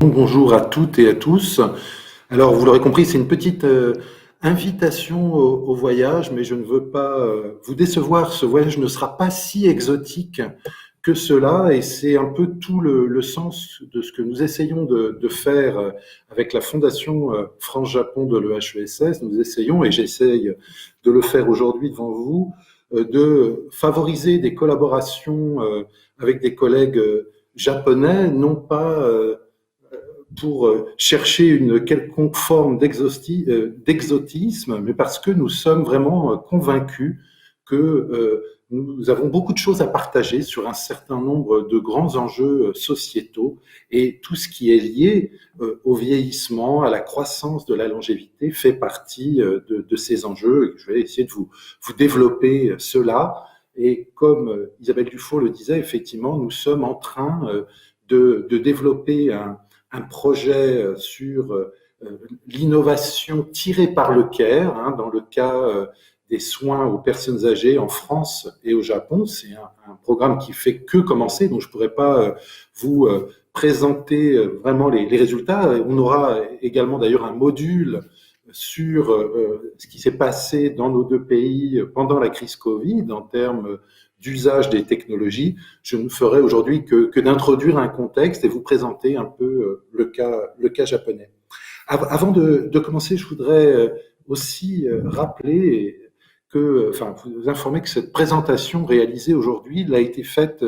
Bonjour à toutes et à tous. Alors, vous l'aurez compris, c'est une petite invitation au voyage, mais je ne veux pas vous décevoir. Ce voyage ne sera pas si exotique que cela, et c'est un peu tout le sens de ce que nous essayons de faire avec la Fondation France-Japon de l'EHESS. Nous essayons, et j'essaye de le faire aujourd'hui devant vous, de favoriser des collaborations avec des collègues japonais, non pas pour chercher une quelconque forme d'exotisme, mais parce que nous sommes vraiment convaincus que nous avons beaucoup de choses à partager sur un certain nombre de grands enjeux sociétaux et tout ce qui est lié au vieillissement, à la croissance de la longévité fait partie de ces enjeux. Je vais essayer de vous développer cela. Et comme Isabelle Dufaux le disait, effectivement, nous sommes en train de développer un projet sur l'innovation tirée par le CARE, dans le cas des soins aux personnes âgées en France et au Japon. C'est un programme qui fait que commencer, donc je ne pourrais pas vous présenter vraiment les résultats. On aura également d'ailleurs un module sur ce qui s'est passé dans nos deux pays pendant la crise Covid en termes d'usage des technologies. Je ne ferai aujourd'hui que d'introduire un contexte et vous présenter un peu le cas japonais. Avant de commencer, je voudrais aussi rappeler enfin, vous informer que cette présentation réalisée aujourd'hui a été faite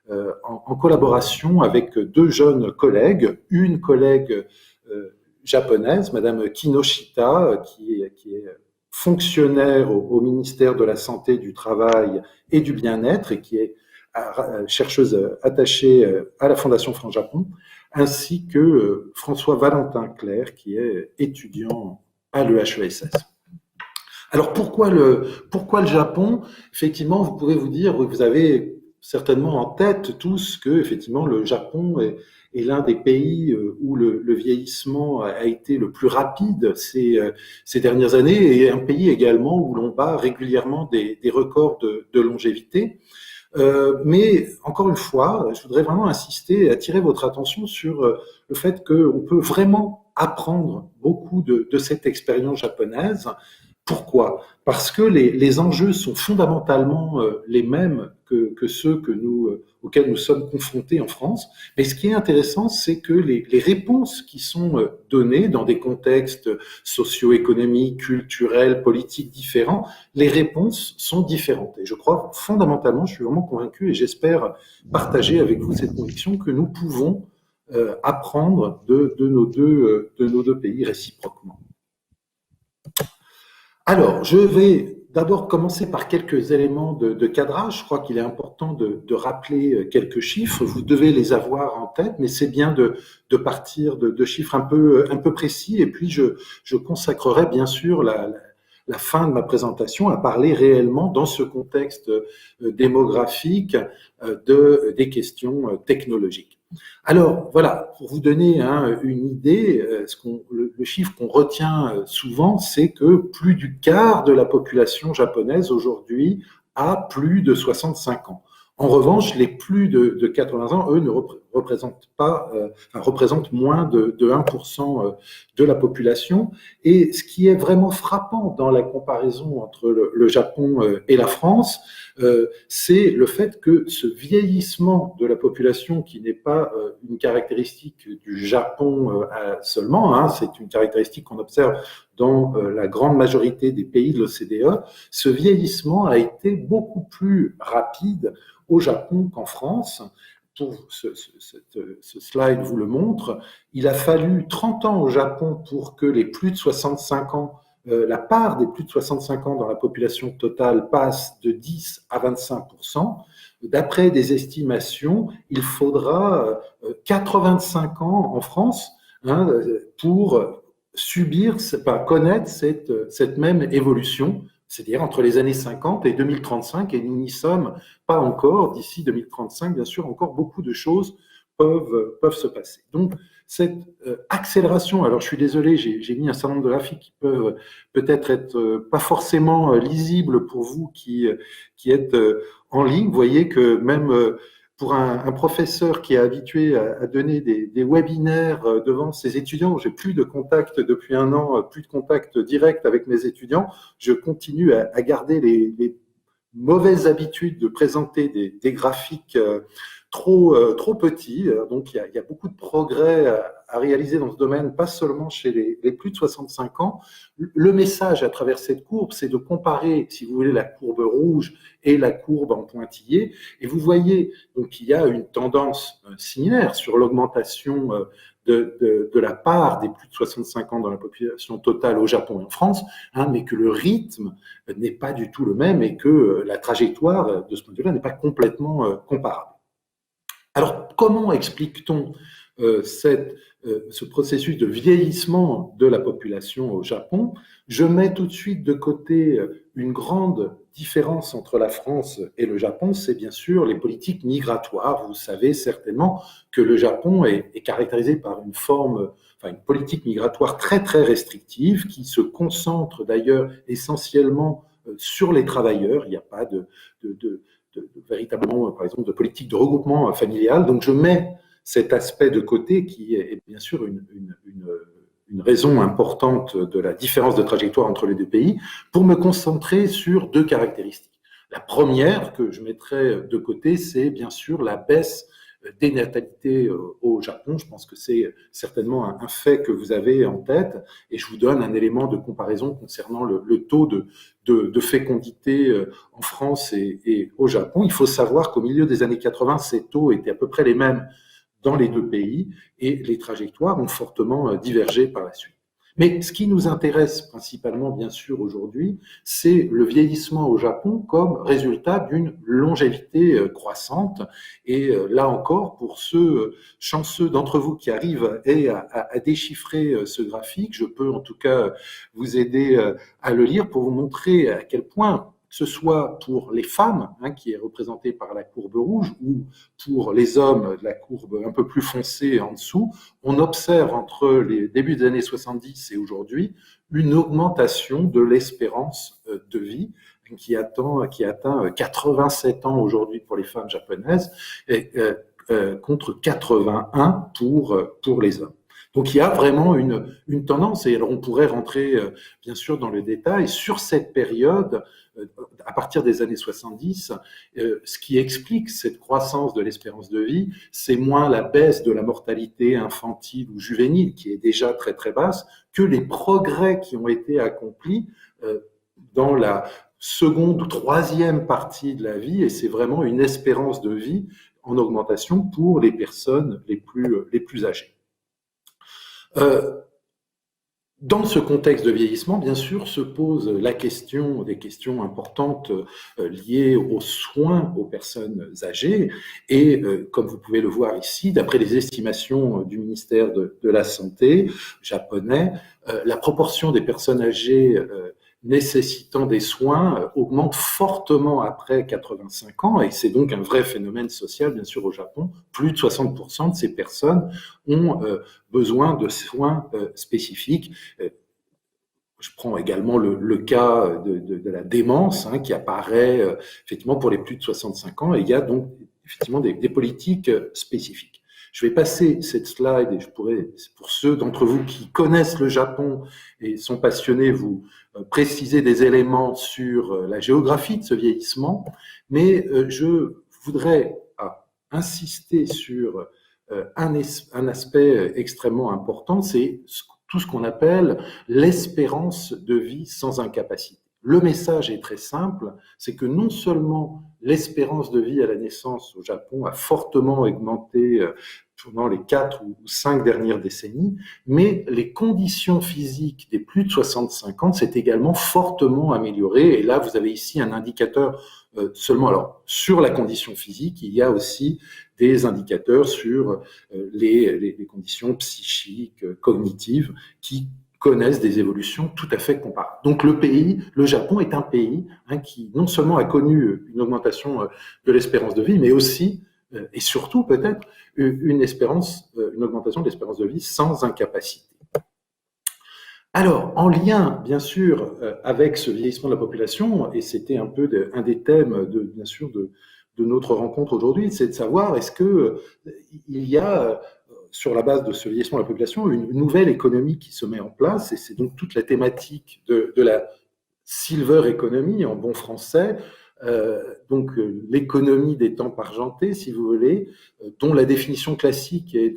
en collaboration avec deux jeunes collègues, une collègue japonaise, Madame Kinoshita, qui est fonctionnaire au ministère de la Santé, du Travail et du Bien-être et qui est chercheuse attachée à la Fondation France-Japon, ainsi que François Valentin Clerc, qui est étudiant à l'EHESS. Alors pourquoi le Japon? Effectivement, vous pouvez vous dire, vous avez certainement en tête tous que effectivement le Japon est l'un des pays où le vieillissement a été le plus rapide ces dernières années, et un pays également où l'on bat régulièrement des records de longévité. Mais encore une fois, je voudrais vraiment insister et attirer votre attention sur le fait qu'on peut vraiment apprendre beaucoup de cette expérience japonaise. Pourquoi? Parce que les enjeux sont fondamentalement les mêmes que ceux auxquels nous sommes confrontés en France. Mais ce qui est intéressant, c'est que les réponses qui sont données dans des contextes socio-économiques, culturels, politiques différents, les réponses sont différentes. Et je crois fondamentalement, je suis vraiment convaincu et j'espère partager avec vous cette conviction que nous pouvons apprendre de nos deux pays réciproquement. Alors, je vais d'abord commencer par quelques éléments de cadrage. Je crois qu'il est important de rappeler quelques chiffres. Vous devez les avoir en tête, mais c'est bien de partir de chiffres un peu précis. Et puis, je consacrerai bien sûr la fin de ma présentation à parler réellement dans ce contexte démographique des questions technologiques. Alors voilà, pour vous donner une idée, le chiffre qu'on retient souvent, c'est que plus du quart de la population japonaise aujourd'hui a plus de 65 ans. En revanche, les plus de 80 ans, eux, ne représentent pas, représentent moins de 1% de la population. Et ce qui est vraiment frappant dans la comparaison entre le Japon et la France, c'est le fait que ce vieillissement de la population, qui n'est pas une caractéristique du Japon seulement, c'est une caractéristique qu'on observe dans la grande majorité des pays de l'OCDE, ce vieillissement a été beaucoup plus rapide au Japon qu'en France. Ce slide vous le montre. Il a fallu 30 ans au Japon pour que les plus de 65 ans, la part des plus de 65 ans dans la population totale passe de 10 à 25%. D'après des estimations, il faudra 85 ans en France pour connaître cette même évolution, c'est-à-dire entre les années 50 et 2035, et nous n'y sommes pas encore. D'ici 2035, bien sûr, encore beaucoup de choses peuvent se passer. Donc, cette accélération, alors je suis désolé, j'ai mis un certain nombre de graphiques qui peuvent peut-être être pas forcément lisibles pour vous qui êtes en ligne. Vous voyez que même pour un professeur qui est habitué à donner des webinaires devant ses étudiants, j'ai plus de contact depuis un an, plus de contact direct avec mes étudiants, je continue à garder les mauvaises habitudes de présenter des graphiques trop petits. Donc, il y a beaucoup de progrès à réaliser dans ce domaine, pas seulement chez les plus de 65 ans. Le message à travers cette courbe, c'est de comparer, si vous voulez, la courbe rouge et la courbe en pointillé. Et vous voyez, donc, il y a une tendance similaire sur l'augmentation de la part des plus de 65 ans dans la population totale au Japon et en France, hein, mais que le rythme n'est pas du tout le même et que la trajectoire, de ce point de vue-là, n'est pas complètement comparable. Alors, comment explique-t-on ce processus de vieillissement de la population au Japon? Je mets tout de suite de côté une grande différence entre la France et le Japon, c'est bien sûr les politiques migratoires. Vous savez certainement que le Japon est caractérisé par une politique migratoire très très restrictive qui se concentre d'ailleurs essentiellement sur les travailleurs. Il n'y a pas véritablement, par exemple, de politique de regroupement familial. Donc, je mets cet aspect de côté qui est bien sûr une raison importante de la différence de trajectoire entre les deux pays pour me concentrer sur deux caractéristiques. La première que je mettrai de côté, c'est bien sûr la baisse des natalités au Japon. Je pense que c'est certainement un fait que vous avez en tête et je vous donne un élément de comparaison concernant le taux de fécondité en France et au Japon. Il faut savoir qu'au milieu des années 80, ces taux étaient à peu près les mêmes dans les deux pays et les trajectoires ont fortement divergé par la suite. Mais ce qui nous intéresse principalement, bien sûr, aujourd'hui, c'est le vieillissement au Japon comme résultat d'une longévité croissante. Et là encore, pour ceux chanceux d'entre vous qui arrivent à déchiffrer ce graphique, je peux en tout cas vous aider à le lire pour vous montrer à quel point, que ce soit pour les femmes, hein, qui est représentée par la courbe rouge, ou pour les hommes, de la courbe un peu plus foncée en dessous, on observe entre les débuts des années 70 et aujourd'hui une augmentation de l'espérance de vie qui atteint 87 ans aujourd'hui pour les femmes japonaises et contre 81 pour les hommes. Donc il y a vraiment une tendance, et alors on pourrait rentrer bien sûr dans le détail sur cette période à partir des années 70, ce qui explique cette croissance de l'espérance de vie, c'est moins la baisse de la mortalité infantile ou juvénile, qui est déjà très très basse, que les progrès qui ont été accomplis dans la seconde ou troisième partie de la vie, et c'est vraiment une espérance de vie en augmentation pour les personnes les plus âgées. Dans ce contexte de vieillissement, bien sûr, se pose des questions importantes liées aux soins aux personnes âgées. Et comme vous pouvez le voir ici, d'après les estimations du ministère de la Santé japonais, la proportion des personnes âgées nécessitant des soins augmente fortement après 85 ans, et c'est donc un vrai phénomène social, bien sûr, au Japon. Plus de 60% de ces personnes ont besoin de soins spécifiques. Je prends également le cas de la démence, hein, qui apparaît effectivement pour les plus de 65 ans, et il y a donc effectivement des politiques spécifiques. Je vais passer cette slide et je pourrais, pour ceux d'entre vous qui connaissent le Japon et sont passionnés, vous préciser des éléments sur la géographie de ce vieillissement, mais je voudrais insister sur un aspect extrêmement important, c'est tout ce qu'on appelle l'espérance de vie sans incapacité. Le message est très simple, c'est que non seulement l'espérance de vie à la naissance au Japon a fortement augmenté pendant les 4 ou 5 dernières décennies, mais les conditions physiques des plus de 65 ans s'est également fortement améliorées. Et là, vous avez ici un indicateur seulement. Alors, sur la condition physique, il y a aussi des indicateurs sur les conditions psychiques, cognitives, qui connaissent des évolutions tout à fait comparables. Donc le Japon est un pays qui non seulement a connu une augmentation de l'espérance de vie, mais aussi et surtout peut-être une augmentation de l'espérance de vie sans incapacité. Alors, en lien, bien sûr, avec ce vieillissement de la population, et c'était un peu un des thèmes, bien sûr, de de notre rencontre aujourd'hui, c'est de savoir est-ce que il y a sur la base de ce vieillissement de la population, une nouvelle économie qui se met en place, et c'est donc toute la thématique de la silver economy en bon français, donc l'économie des temps argentés, si vous voulez, dont la définition classique est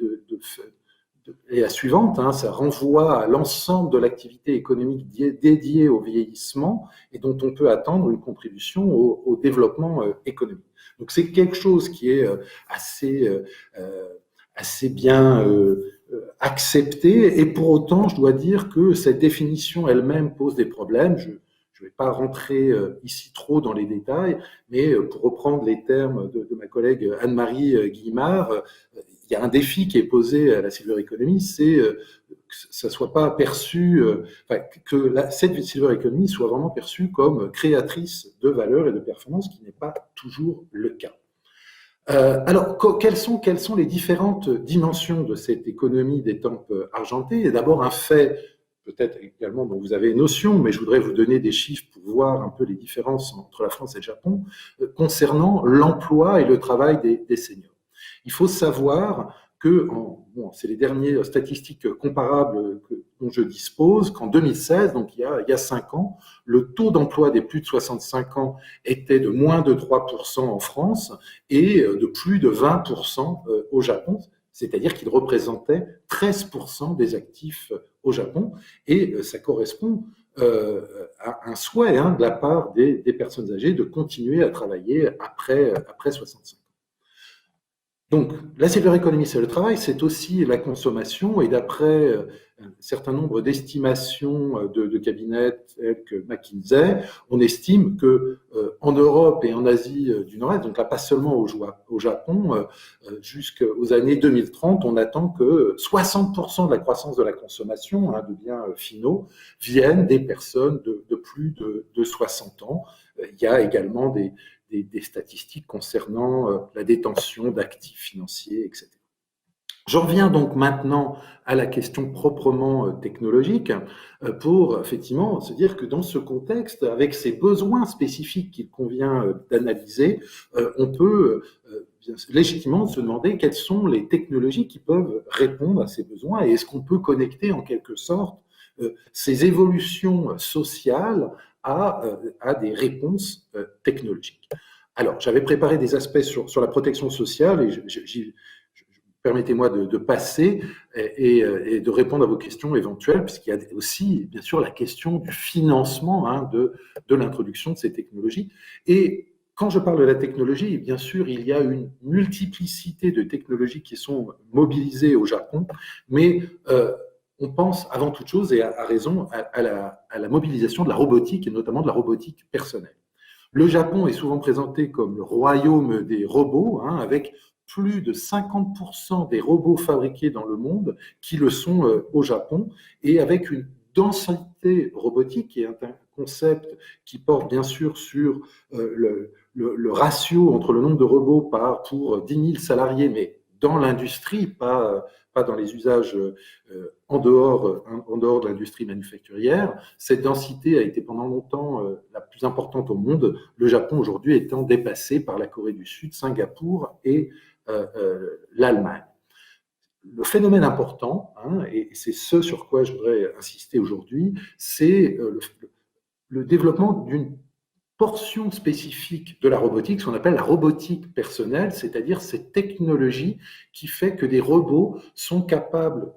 est la suivante, hein, ça renvoie à l'ensemble de l'activité économique dédiée au vieillissement et dont on peut attendre une contribution au développement économique. Donc c'est quelque chose qui est assez bien accepté, et pour autant, je dois dire que cette définition elle-même pose des problèmes. Je ne vais pas rentrer ici trop dans les détails, mais pour reprendre les termes de ma collègue Anne-Marie Guillemard, il y a un défi qui est posé à la silver economy, c'est que ça soit pas perçu, que cette silver economy soit vraiment perçue comme créatrice de valeur et de performance, ce qui n'est pas toujours le cas. Alors, quelles sont les différentes dimensions de cette économie des temps argentés? Et d'abord, un fait, peut-être également dont vous avez notion, mais je voudrais vous donner des chiffres pour voir un peu les différences entre la France et le Japon, concernant l'emploi et le travail des seniors. Il faut savoir que, c'est les dernières statistiques comparables dont je dispose, qu'en 2016, donc il y a 5 ans, le taux d'emploi des plus de 65 ans était de moins de 3% en France et de plus de 20% au Japon, c'est-à-dire qu'il représentait 13% des actifs au Japon, et ça correspond à un souhait de la part des personnes âgées de continuer à travailler après 65 ans. Donc, la silver economy, c'est le travail, c'est aussi la consommation, et d'après un certain nombre d'estimations de cabinets tels que McKinsey, on estime que en Europe et en Asie du Nord-Est, donc là pas seulement au Japon, jusqu'aux années 2030, on attend que 60% de la croissance de la consommation de biens finaux viennent des personnes de plus de 60 ans. Il y a également des statistiques concernant la détention d'actifs financiers, etc. J'en viens donc maintenant à la question proprement technologique pour effectivement se dire que dans ce contexte, avec ces besoins spécifiques qu'il convient d'analyser, on peut légitimement se demander quelles sont les technologies qui peuvent répondre à ces besoins, et est-ce qu'on peut connecter en quelque sorte ces évolutions sociales à des réponses technologiques. Alors, j'avais préparé des aspects sur la protection sociale, et permettez-moi de passer et de répondre à vos questions éventuelles, puisqu'il y a aussi, bien sûr, la question du financement de l'introduction de ces technologies. Et quand je parle de la technologie, bien sûr, il y a une multiplicité de technologies qui sont mobilisées au Japon, mais on pense avant toute chose, et à raison, à la mobilisation de la robotique, et notamment de la robotique personnelle. Le Japon est souvent présenté comme le royaume des robots, avec plus de 50% des robots fabriqués dans le monde qui le sont au Japon, et avec une densité robotique qui est un concept qui porte bien sûr sur le ratio entre le nombre de robots pour 10 000 salariés, mais dans l'industrie, pas dans les usages en dehors de l'industrie manufacturière. Cette densité a été pendant longtemps la plus importante au monde, le Japon aujourd'hui étant dépassé par la Corée du Sud, Singapour et l'Allemagne. Le phénomène important, et c'est ce sur quoi je voudrais insister aujourd'hui, c'est le développement d'une portion spécifique de la robotique, ce qu'on appelle la robotique personnelle, c'est-à-dire cette technologie qui fait que des robots sont capables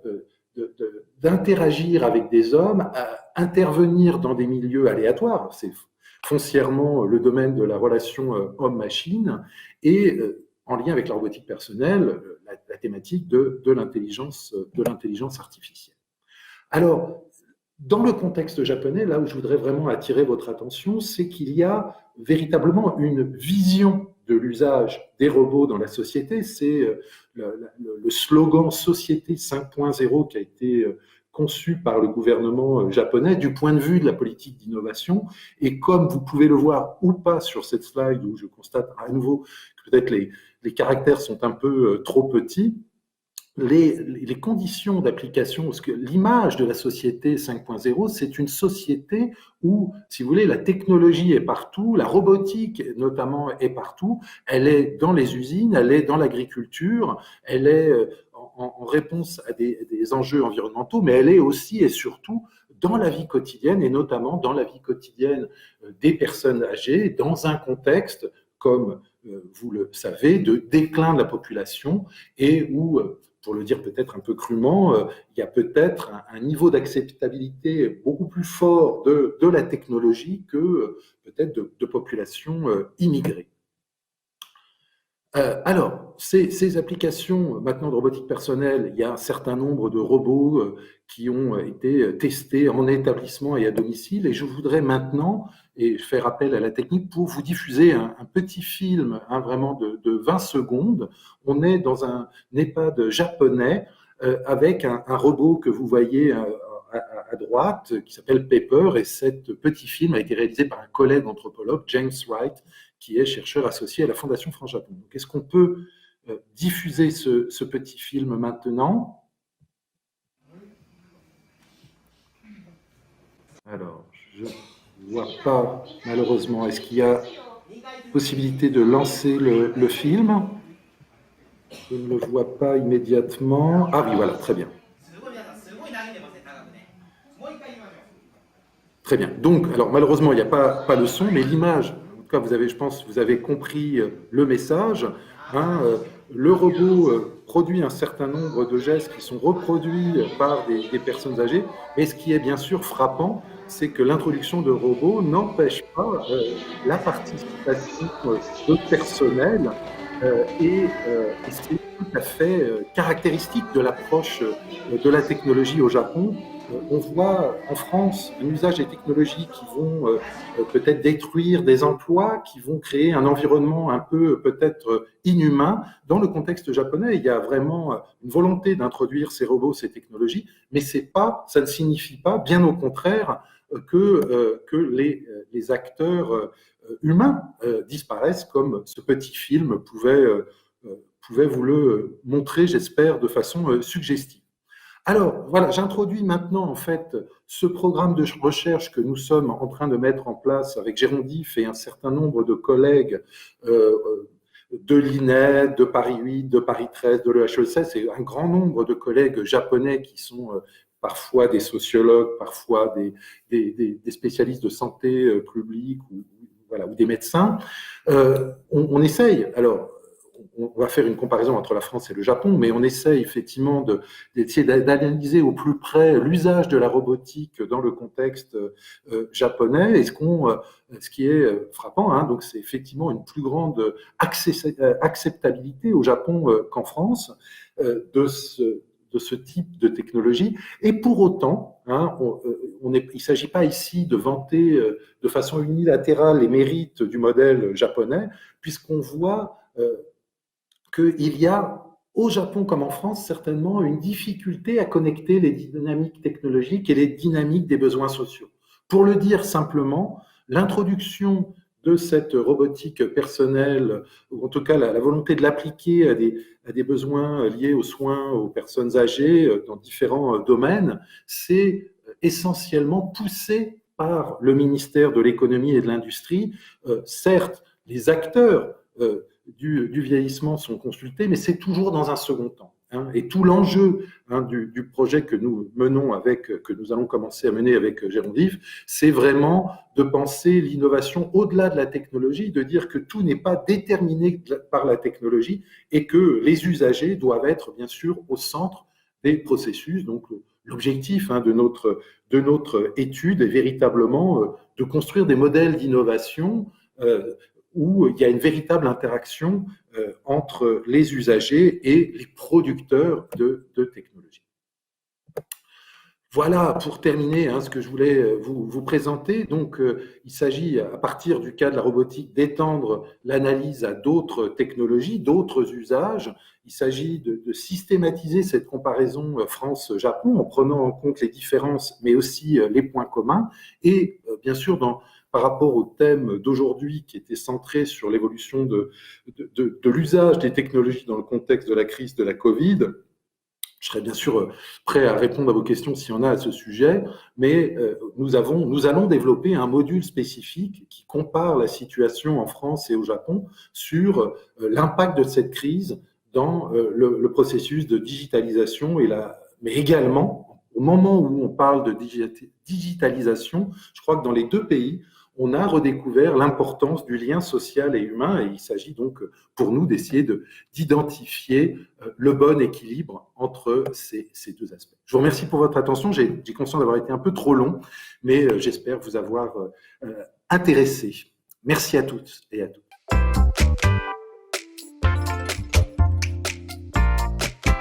d'interagir avec des hommes, à intervenir dans des milieux aléatoires. C'est foncièrement le domaine de la relation homme-machine, et en lien avec la robotique personnelle, la thématique de l'intelligence artificielle. Alors, dans le contexte japonais, là où je voudrais vraiment attirer votre attention, c'est qu'il y a véritablement une vision de l'usage des robots dans la société. C'est le slogan Société 5.0 qui a été conçu par le gouvernement japonais du point de vue de la politique d'innovation. Et comme vous pouvez le voir ou pas sur cette slide, où je constate à nouveau que peut-être les caractères sont un peu trop petits, les conditions d'application, parce que l'image de la société 5.0, c'est une société où, si vous voulez, la technologie est partout, la robotique notamment est partout, elle est dans les usines, elle est dans l'agriculture, elle est en réponse à des enjeux environnementaux, mais elle est aussi et surtout dans la vie quotidienne, et notamment dans la vie quotidienne des personnes âgées, dans un contexte, comme vous le savez, de déclin de la population et où pour le dire peut-être un peu crûment, il y a peut-être un niveau d'acceptabilité beaucoup plus fort de la technologie que peut-être de populations immigrées. Alors, ces applications maintenant de robotique personnelle, il y a un certain nombre de robots qui ont été testés en établissement et à domicile. Et je voudrais maintenant et faire appel à la technique pour vous diffuser un petit film vraiment de 20 secondes. On est dans un EHPAD japonais avec un robot que vous voyez à droite qui s'appelle Pepper. Et ce petit film a été réalisé par un collègue anthropologue, James Wright, qui est chercheur associé à la Fondation France-Japon. Donc, est-ce qu'on peut diffuser ce petit film maintenant? Alors, je ne vois pas, malheureusement. Est-ce qu'il y a possibilité de lancer le film? Je ne le vois pas immédiatement. Ah oui, voilà, très bien. Très bien. Donc, alors malheureusement, il n'y a pas le son, mais l'image, en tout cas, vous avez, je pense, vous avez compris le message. Hein, le robot produit un certain nombre de gestes qui sont reproduits par des personnes âgées. Et ce qui est bien sûr frappant, c'est que l'introduction de robots n'empêche pas la participation de personnel. Et c'est tout à fait caractéristique de l'approche de la technologie au Japon. On voit en France un usage des technologies qui vont peut-être détruire des emplois, qui vont créer un environnement un peu peut-être inhumain. Dans le contexte japonais, il y a vraiment une volonté d'introduire ces robots, ces technologies, mais ça ne signifie pas, bien au contraire, que les acteurs humains disparaissent, comme ce petit film pouvait vous le montrer, j'espère, de façon suggestive. Alors, voilà, j'introduis maintenant, en fait, ce programme de recherche que nous sommes en train de mettre en place avec Jérôme Diff et un certain nombre de collègues de l'INED, de Paris 8, de Paris 13, de l'EHESS, et un grand nombre de collègues japonais qui sont parfois des sociologues, parfois des spécialistes de santé publique ou, voilà, ou des médecins. On essaye, alors, on va faire une comparaison entre la France et le Japon, mais on essaie effectivement d'essayer d'analyser au plus près l'usage de la robotique dans le contexte japonais. Et ce qui est frappant, hein, donc c'est effectivement une plus grande acceptabilité au Japon qu'en France de ce type de technologie. Et pour autant, hein, il ne s'agit pas ici de vanter de façon unilatérale les mérites du modèle japonais, puisqu'on voit qu'il y a au Japon comme en France certainement une difficulté à connecter les dynamiques technologiques et les dynamiques des besoins sociaux. Pour le dire simplement, l'introduction de cette robotique personnelle, ou en tout cas la volonté de l'appliquer à des besoins liés aux soins aux personnes âgées dans différents domaines, c'est essentiellement poussé par le ministère de l'économie et de l'industrie. Certes, les acteurs du vieillissement sont consultés, mais c'est toujours dans un second temps. Hein. Et tout l'enjeu du projet que nous menons que nous allons commencer à mener avec Jérôme Diff, c'est vraiment de penser l'innovation au-delà de la technologie, de dire que tout n'est pas déterminé par la technologie et que les usagers doivent être bien sûr au centre des processus. Donc l'objectif de notre étude est véritablement de construire des modèles d'innovation où il y a une véritable interaction entre les usagers et les producteurs de technologies. Voilà, pour terminer, ce que je voulais vous présenter. Donc, il s'agit, à partir du cas de la robotique, d'étendre l'analyse à d'autres technologies, d'autres usages. Il s'agit de systématiser cette comparaison France-Japon en prenant en compte les différences, mais aussi les points communs. Et bien sûr, par rapport au thème d'aujourd'hui qui était centré sur l'évolution de l'usage des technologies dans le contexte de la crise de la Covid, Je serais bien sûr prêt à répondre à vos questions s'il y en a à ce sujet, mais nous allons développer un module spécifique qui compare la situation en France et au Japon sur l'impact de cette crise dans le processus de digitalisation mais également au moment où on parle de digitalisation, je crois que dans les deux pays, on a redécouvert l'importance du lien social et humain, et il s'agit donc pour nous d'essayer d'identifier le bon équilibre entre ces deux aspects. Je vous remercie pour votre attention. J'ai conscience d'avoir été un peu trop long, mais j'espère vous avoir intéressé. Merci à toutes et à tous.